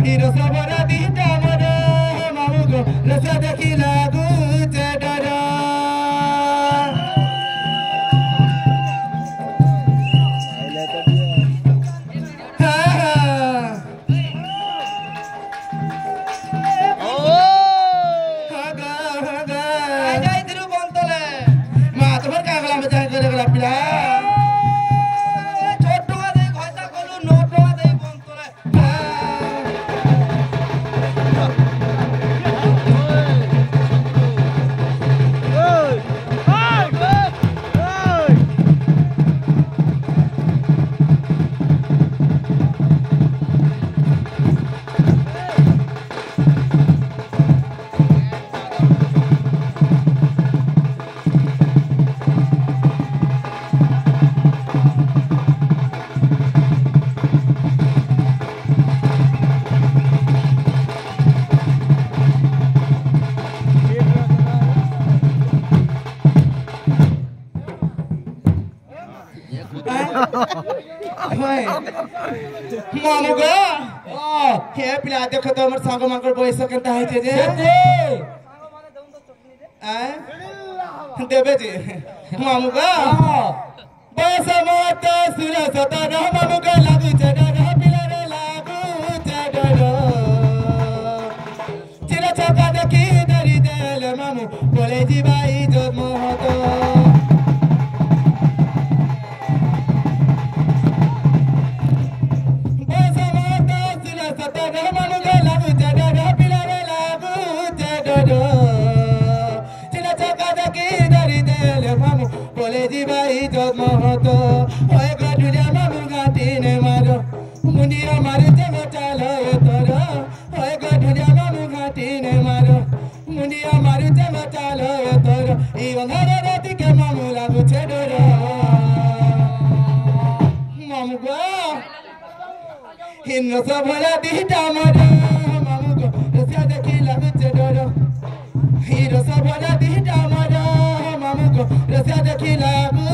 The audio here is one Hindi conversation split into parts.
Hiro sabara dita mara mamugo rasa dekhi lagu cedara. मामुगा हे पिला देखो तो हमर सांगो मांकर बयस केनता होइते जे देबे जी मामुगा बस मत सुर सत रह मामुगा लागु चडा रह पिला रे लागु चडा चिला छका देखि दरी देल मामु बोले जी भाई जो मोहतो महतो ओए गडुलिया मामु घाटिने मारो मुनिया मारे जमे चालो तोरो ओए गडुलिया मामु घाटिने मारो मुनिया मारे जमे चालो तोरो ई वंगारे राति के मामु लागु छेडरो मामु गो हिन्नो सबरा दिटा मारो मामु गो रसिया देखि लागु छेडरो हीरो सबरा दिटा मारो मामु गो रसिया देखि लागु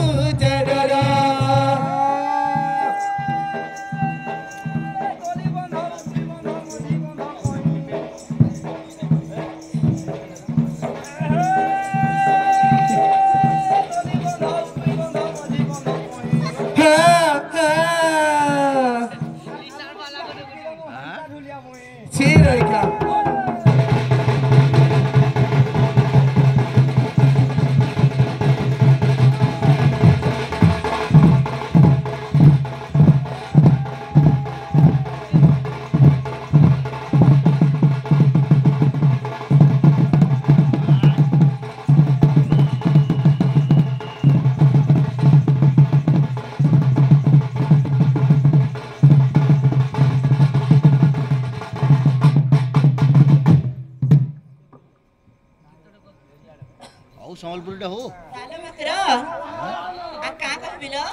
संबलपुरी हो ताले मकरा आ का कहबिलो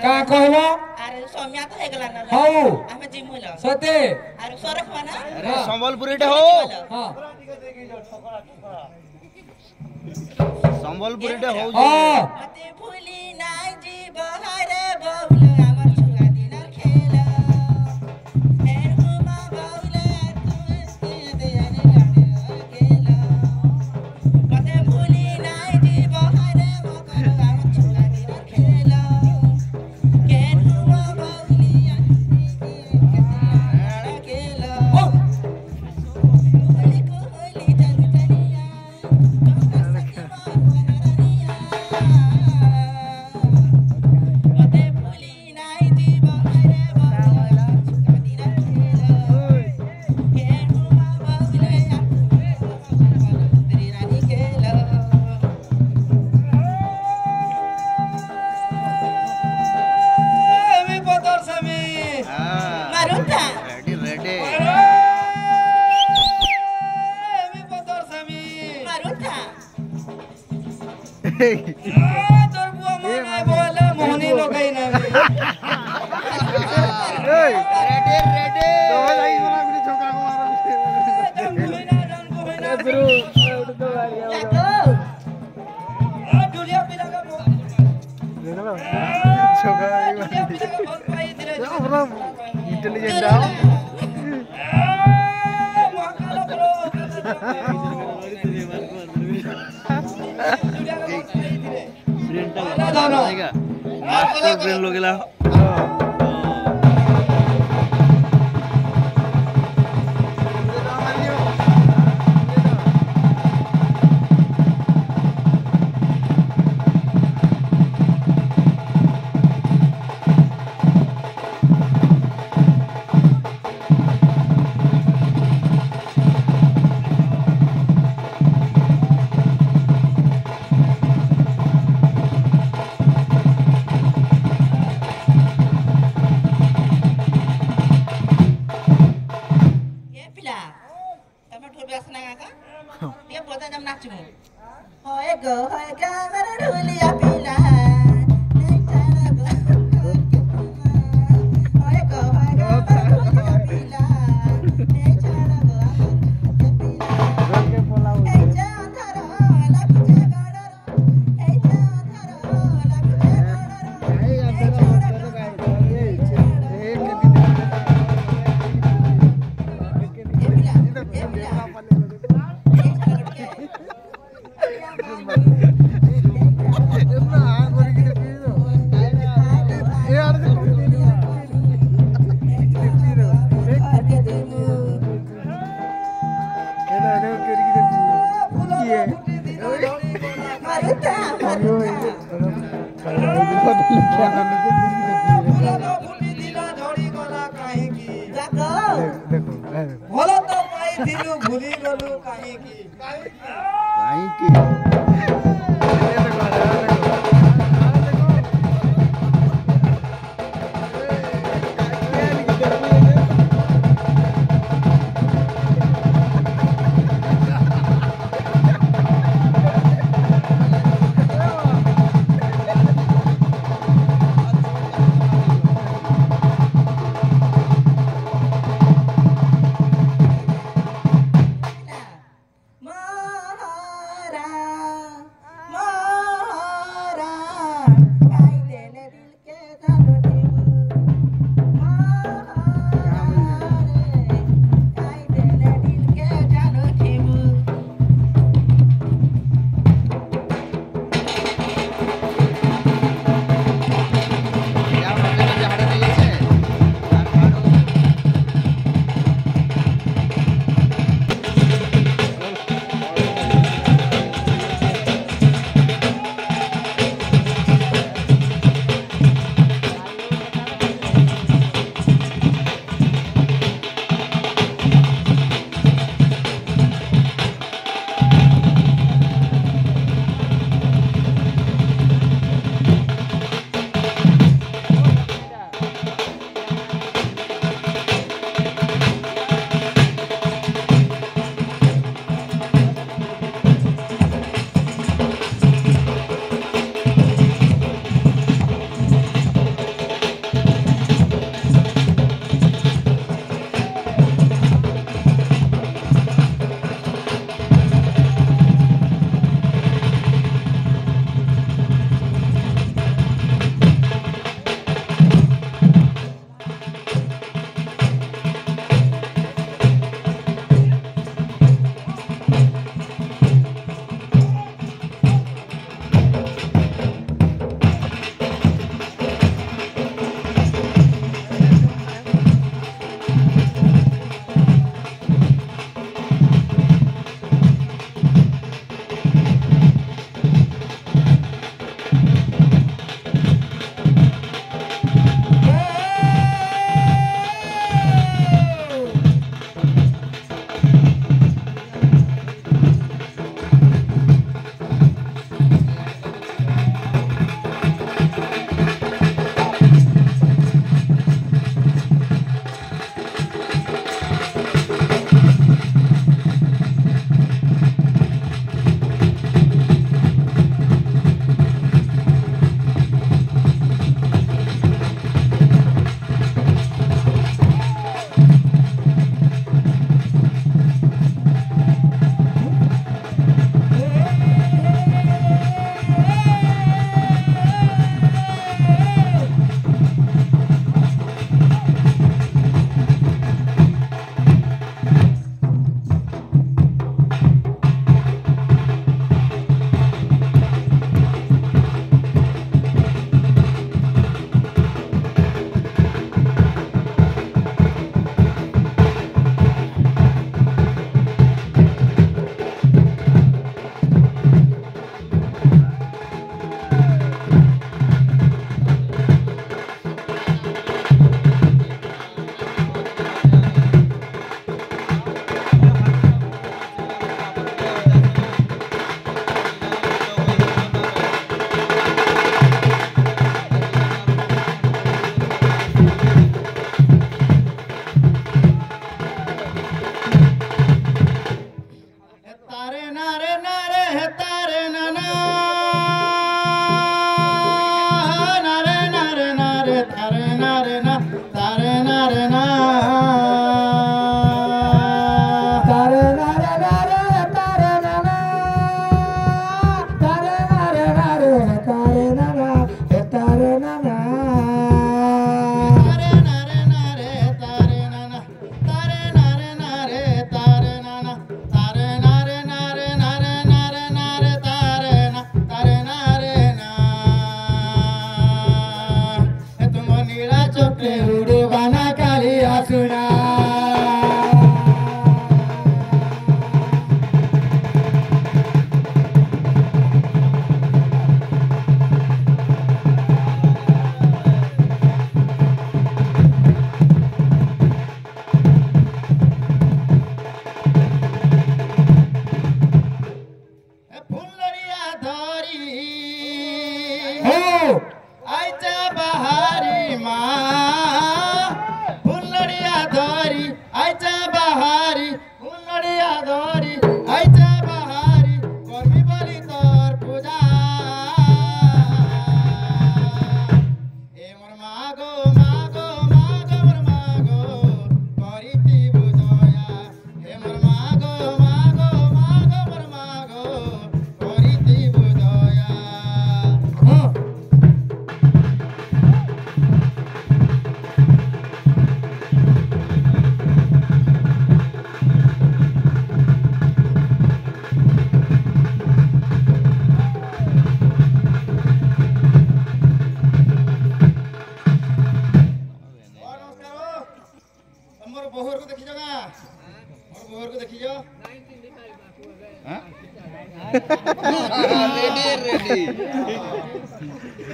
का कहबो अरे सोम्या तो हेगला न हो हमें जिमुलो सते अरे सरख माना अरे संबलपुरी हो हां संबलपुरी हो हां मते भूली नाइ जी बहारे बहुल हमर छुआ दिन खेल फेर घुमा बहुल तू के देने गाड़े खेल मते भूली नाइ जी बहारे मकर हमर छुआ दिन खेल केन घुमा बहुलिया खेल कोहली कोहली जल जलिया मते भूली नाइ जी बहारे बहुल छुआ दिन खेल केन घुमा बहुलिया तेरी रानी खेल मी पतर समी मारुता रेडी रेडी मी पतर समी मारुता तोर बुआ मोने बोले मोहनी लोगई ना रेडी रेडी तो भाई बना कुछ छोकरा को मारो गुरु याको दुलिया पिला का छोकरा दुलिया पिला का बहुत पाई दिले इंटेलिजेंट ब्रेन लोगेला भूली गलु काहे की किड़ा चोके उड़े बाना कालिया सुना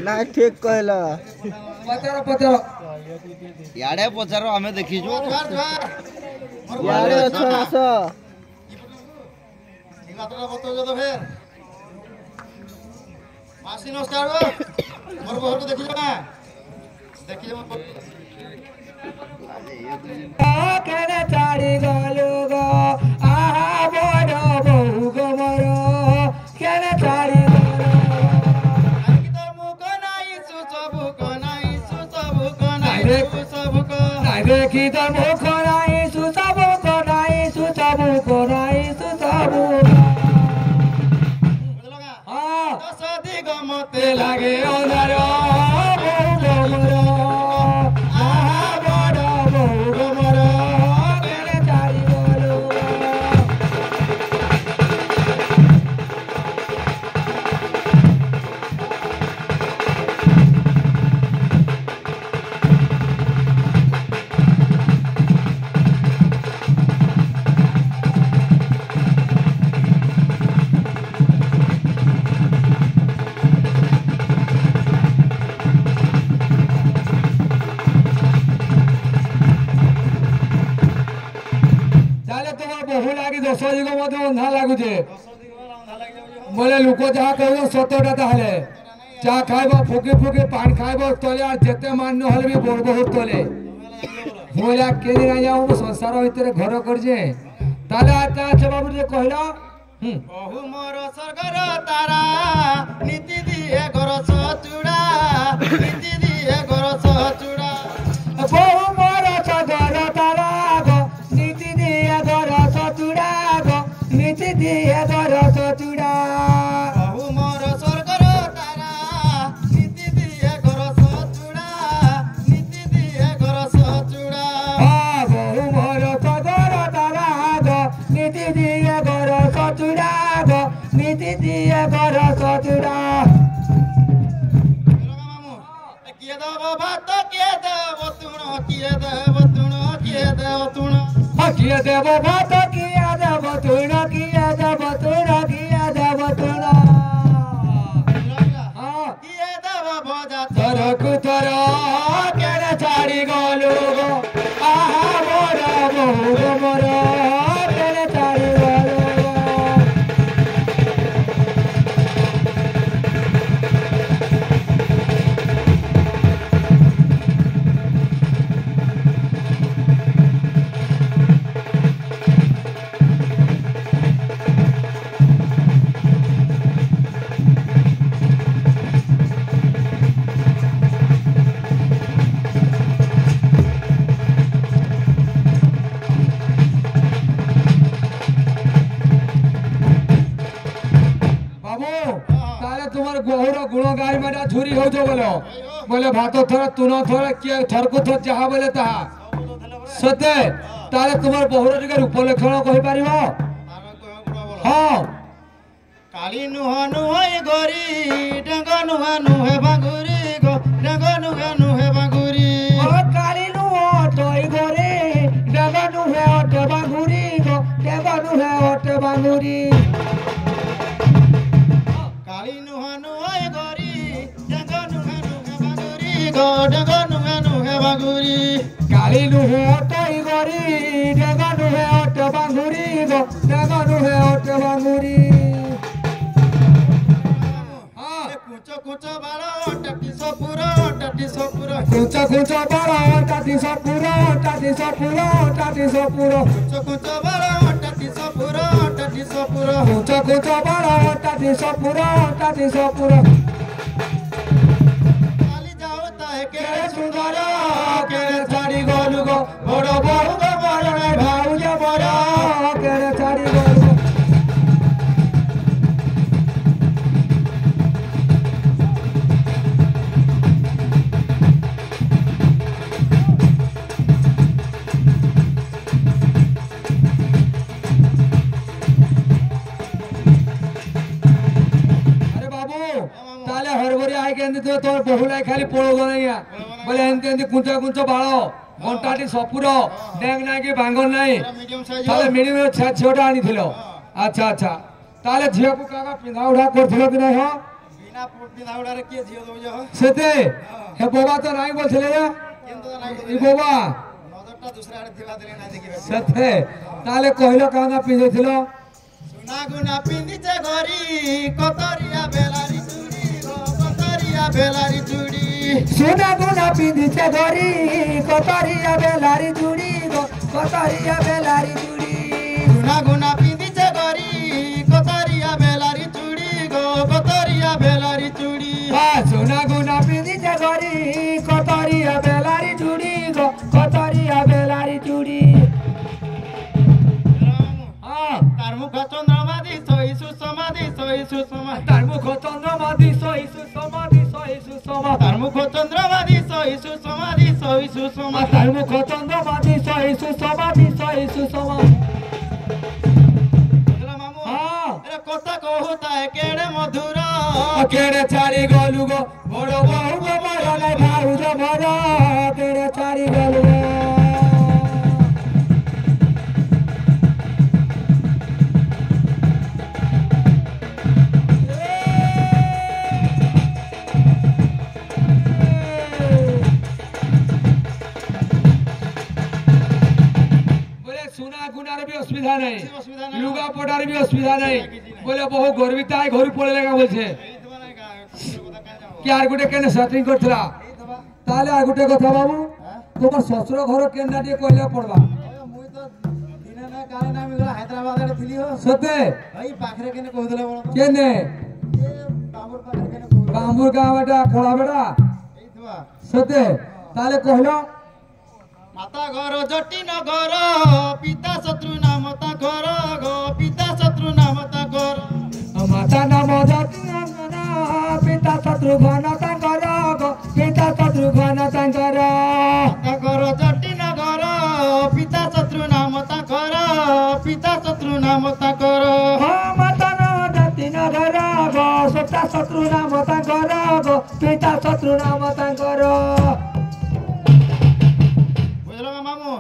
ना ठीक कहला पचारो पचारो याडे पचारो हमें देखी जो यारे अच्छा आसा इमातरा बतो जो तो फिर मासी नमस्कार गो मोर बहर को देखी जा केने चाड़ी गलो गो आहा बड़ बहु गो मरो केने चाड़ी देखी तो मुख नाई सुसबु को नाई सुसबु को नाई सुसबु हाँ सदी गमते लागे ओनरो बहु गमरो आहा बड़ बहु गमरो केने चारी गलो दस मत अंधा लगुचे बोले लोक जहाँ कह सतटा ताहले चा खाइब फुकी फुकी पान खाइब तले जिते मान ना भी बड़ बहुत तले बोला के दिन जाऊँ संसार भितर घर करजे बाबू जे कहला बहु मोर स्वर्गर तारा नीति दिए घर सचुड़ा नीति दिए घर सचुड़ा बहु मोर स्वर्गर तारा नीति दिए घर सचुड़ा नीति दिए घर सचुड़ा बहु मोर स्वर्गर तारा नीति दिए घर सचुड़ा नीति दिए घर सचुड़ा बहु मोर स्वर्गर तारा नीति दिए घर सचुड़ा नीति दिए घर सचुड़ा किए देव भात किए देव तुण किए देव तुण किए देव तुण किए देव भात किए देव तुण किए देव तुण किए देव तुण किए देव भजा थरक थर केने छाड़ी गलो गो आहा मोर बहु मोर केने छाड़ी गलो गुण गाय में झुरी हो जो बोलो बोले भात थोड़ा तुन थोड़ा किए थरकु थर जहा बोले ताहा सते ताले तुमर बहुर टिके रूप लक्षण कहि परिबो हां काली नुह नुहई गोरी डंग नुह नुहे बांगुरी गो डंग नुह नुहे बांगुरी आई नुहे अटई गरी डेगा नुहे अट बांगुरी गो डेगा नुहे अट बांगुरी कुचो कुचो बाड़ा टटी सपुरा टटी सपुरा कुचो कुचो बाड़ा टटी सपुरा टटी सपुरा टटी सपुरा कुचो कुचो बाड़ा टटी सपुरा टटी सपुरा कुचो कुचो बाड़ा टटी सपुरा टटी सपुरा काली जाओ ताहे के केरे सुंदरा केरे छाड़ी गोलू गो बड़ो बहु गो बड़ो रे भाऊ जे बड़ो केरे छाड़ी गोलू गो ताले हरभरी आई के तो तोर बहुलाई खाली पोड़ो गनैया बोले एंते एंते कुंचा कुंचा बाळो घंटाटी सपुरो डेंग ना के भांगर नाही मीडियम साइज ताले मिनिमम छोटा आनी थिलो अच्छा अच्छा ताले झियो को काका पिंधा उड़ा करथिलो कि नाही हो बिना पिंधाउडा रे के झियो दो जो सेते हे बोबा तो नाही बोलथिले या केंतो नाही ई बोबा नजरटा दूसरा आड़े दिवा देले ना देखिबे सेते ताले कहलो काका पिंधे थिलो सुना गुना पिंदिचे घरी कतरिया बेलारी चूड़ी गो कतरिया बेलारी चूड़ी सोना गुना पिंधिचे घरी कतरिया बेलारी जुड़ी गो कतरिया बेलारी जुड़ी सुना गुना पिंदिचे घरी कतरिया बेलारी चूड़ी गो कतरिया बेलारी चूड़ी सोना गुना पिंधिचे घरी कतरिया बेलारी जुड़ी गो कतरिया बेलारी जुड़ी तार मुख चंद्रमादी सोई सुसमादी सोई सुसमा तार मुख चंद्रमादी सोई सुसमादी सोई सुसमा तार मुख चंद्रमादी सोई सुसमादी सोई सुसमा तार मुख चंद्रमादी सोई सुसमादी सोई सुसमा मामू हाँ अरे कोता कहता है केड़े मधुरा केड़े चारी गोलू गो बड़ो बहु गो बड़ो नहीं भाऊ जो बड़ो केड़े चारी गोलू गो भी असुविधा नहीं लुगा पटार भी असुविधा नहीं बोले बहु गर्विता है घर पड़े लगा बोलছে কি আর গুটে কেন সেটিং করছলা তাহলে আর গুটে কথা বাবু তোমার শ্বশুর ঘর কেনটা দিয়ে কইলে পড়বা মুই তো দিনে না কালে না আমি হায়দ্রাবাদ আড়ে থিলি हो সতে ভাই পাখরে কেনে কইদলে বলো কেনে এ বাবুর পাখরে কেনে কইদলে বামুর গাঁ বেটা খোলা বেটা এই তোয়া সতে তাহলে কইলো माता घर जटी नगर पिता शत्रु नाम ता घर गो पिता शत्रु नाम ता घर माता नाम जटी नगर पिता शत्रु घन तांकर गो पिता शत्रु घन तांकर माता घर जटी नगर पिता शत्रु नाम ता घर पिता शत्रु नाम ता घर माता नाम जटी नगर गो पिता शत्रु नाम तांकर गो पिता शत्रु नाम तांकर मामू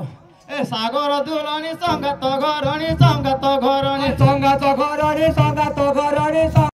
ए सागर दुलनी संगत घरणी संगत घरणी संगत घरणी संगत घरणी